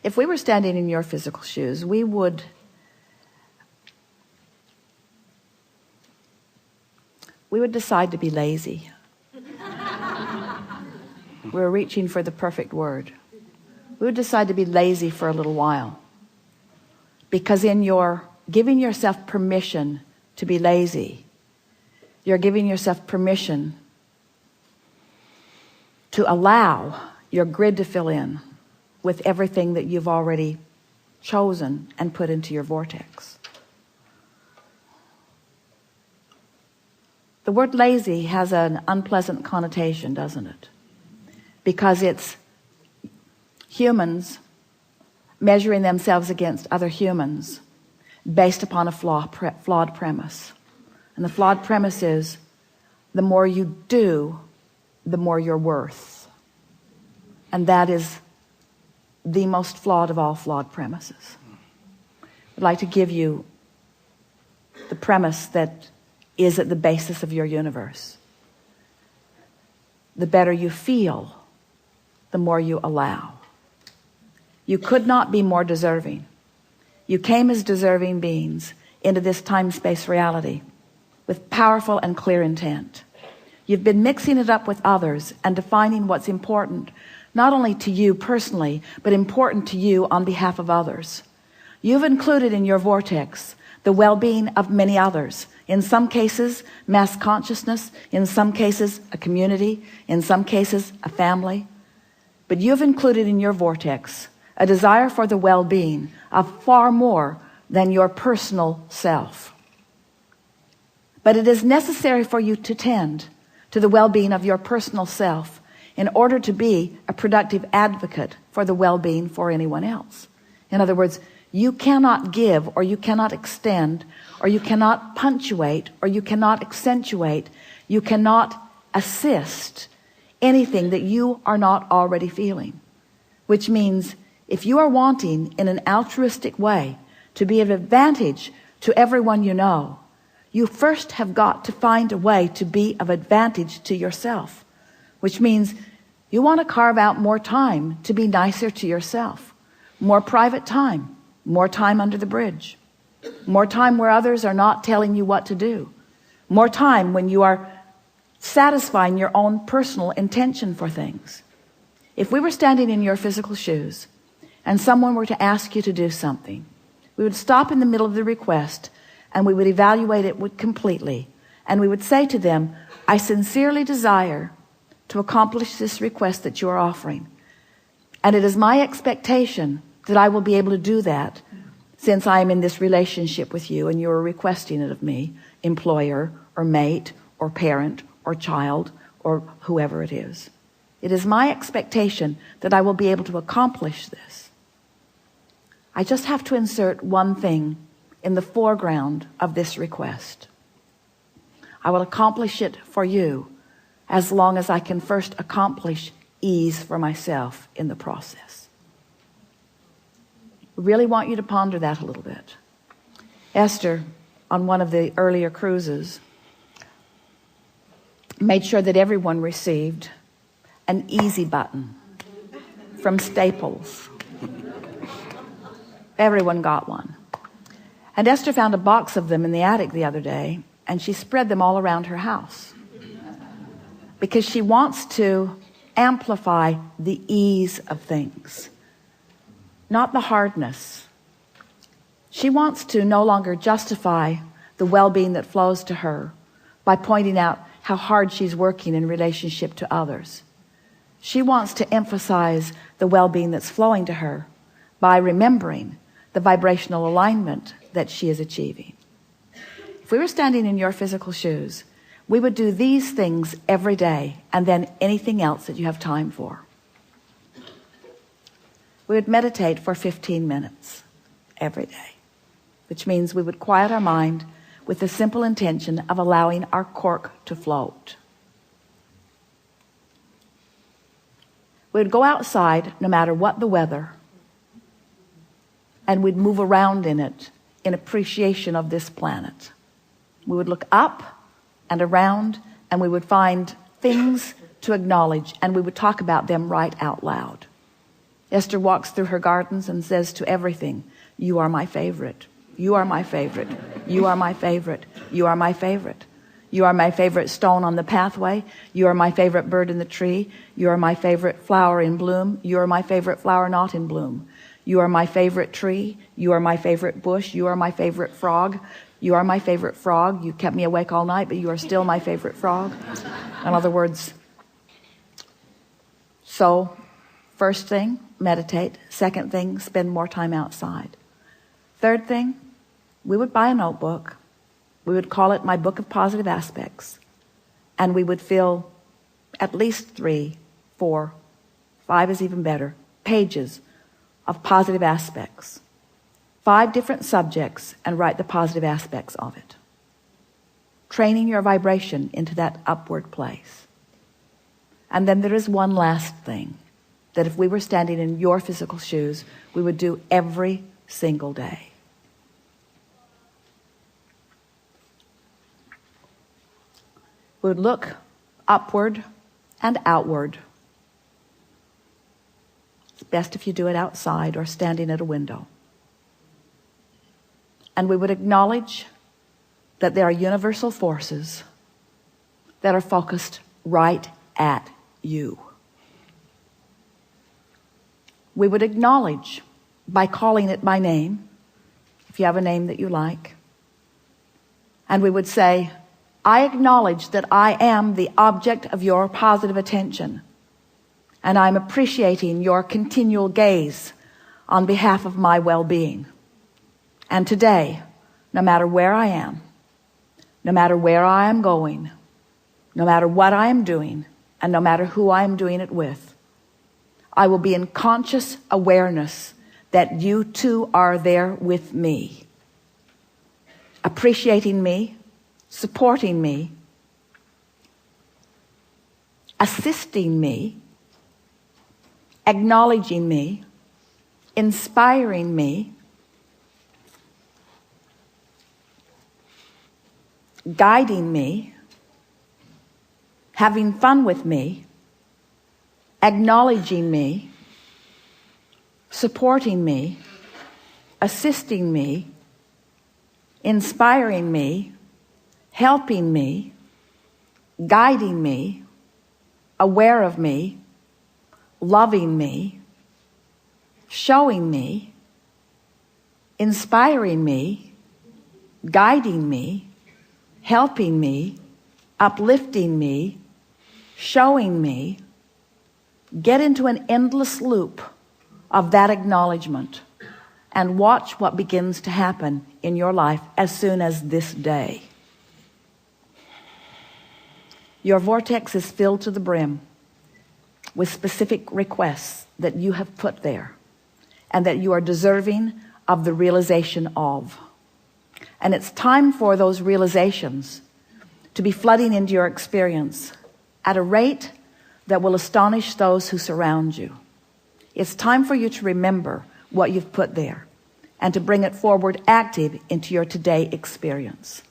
If we were standing in your physical shoes, we would decide to be lazy. We're reaching for the perfect word. We would decide to be lazy for a little while. Because in your giving yourself permission to be lazy, you're giving yourself permission to allow your grid to fill in with everything that you've already chosen and put into your vortex. The word lazy has an unpleasant connotation, doesn't it? Because it's humans measuring themselves against other humans based upon a flawed premise. And the flawed premise is, the more you do, the more you're worth. And that is the most flawed of all flawed premises. I'd like to give you the premise that is at the basis of your universe. The better you feel, the more you allow. You could not be more deserving. You came as deserving beings into this time-space reality with powerful and clear intent. You've been mixing it up with others and defining what's important, not only to you personally, but important to you on behalf of others. You've included in your vortex the well-being of many others. In some cases, mass consciousness. In some cases, a community. In some cases, a family. But you've included in your vortex a desire for the well-being of far more than your personal self. But it is necessary for you to tend to the well-being of your personal self in order to be a productive advocate for the well-being for anyone else. In other words, you cannot give, or you cannot extend, or you cannot punctuate, or you cannot accentuate, you cannot assist anything that you are not already feeling. Which means, if you are wanting in an altruistic way to be of advantage to everyone you know, you first have got to find a way to be of advantage to yourself. Which means you want to carve out more time to be nicer to yourself. More private time. More time under the bridge. More time where others are not telling you what to do. More time when you are satisfying your own personal intention for things. If we were standing in your physical shoes and someone were to ask you to do something, we would stop in the middle of the request and we would evaluate it completely. And we would say to them, I sincerely desire to accomplish this request that you are offering. And it is my expectation that I will be able to do that since I am in this relationship with you and you are requesting it of me, employer or mate or parent or child or whoever it is. It is my expectation that I will be able to accomplish this. I just have to insert one thing in the foreground of this request. I will accomplish it for you as long as I can first accomplish ease for myself in the process. Really want you to ponder that a little bit. Esther, on one of the earlier cruises, made sure that everyone received an easy button from Staples. Everyone got one. And Esther found a box of them in the attic the other day, and she spread them all around her house because she wants to amplify the ease of things, not the hardness. She wants to no longer justify the well-being that flows to her by pointing out how hard she's working in relationship to others. She wants to emphasize the well-being that's flowing to her by remembering the vibrational alignment that she is achieving. If we were standing in your physical shoes, we would do these things every day and then anything else that you have time for. We would meditate for 15 minutes every day, which means we would quiet our mind with the simple intention of allowing our cork to float. We would go outside no matter what the weather, and we'd move around in it in appreciation of this planet. We would look up and around, and we would find things to acknowledge, and we would talk about them right out loud. Esther walks through her gardens and says to everything, you are my favorite. You are my favorite. You are my favorite. You are my favorite. You are my favorite stone on the pathway. You are my favorite bird in the tree. You are my favorite flower in bloom. You are my favorite flower not in bloom. You are my favorite tree. You are my favorite bush. You are my favorite frog. You are my favorite frog. You kept me awake all night, but you are still my favorite frog. In other words, so first thing, meditate. Second thing, spend more time outside. Third thing, we would buy a notebook. We would call it My Book of Positive Aspects. And we would fill at least 3, 4, 5 is even better, pages of positive aspects. 5 different subjects, and write the positive aspects of it. Training your vibration into that upward place. And then there is one last thing that if we were standing in your physical shoes, we would do every single day. We would look upward and outward. It's best if you do it outside or standing at a window. And we would acknowledge that there are universal forces that are focused right at you. We would acknowledge by calling it by name, if you have a name that you like. And we would say, I acknowledge that I am the object of your positive attention, and I'm appreciating your continual gaze on behalf of my well-being. And today, no matter where I am, no matter where I am going, no matter what I am doing, and no matter who I am doing it with, I will be in conscious awareness that you too are there with me, appreciating me, supporting me, assisting me, acknowledging me, inspiring me, guiding me, having fun with me, acknowledging me, supporting me, assisting me, inspiring me, helping me, guiding me, aware of me, loving me, showing me, inspiring me, guiding me, helping me, uplifting me, showing me. Get into an endless loop of that acknowledgement and watch what begins to happen in your life as soon as this day. Your vortex is filled to the brim with specific requests that you have put there and that you are deserving of the realization of. And it's time for those realizations to be flooding into your experience at a rate that will astonish those who surround you. It's time for you to remember what you've put there and to bring it forward active into your today experience.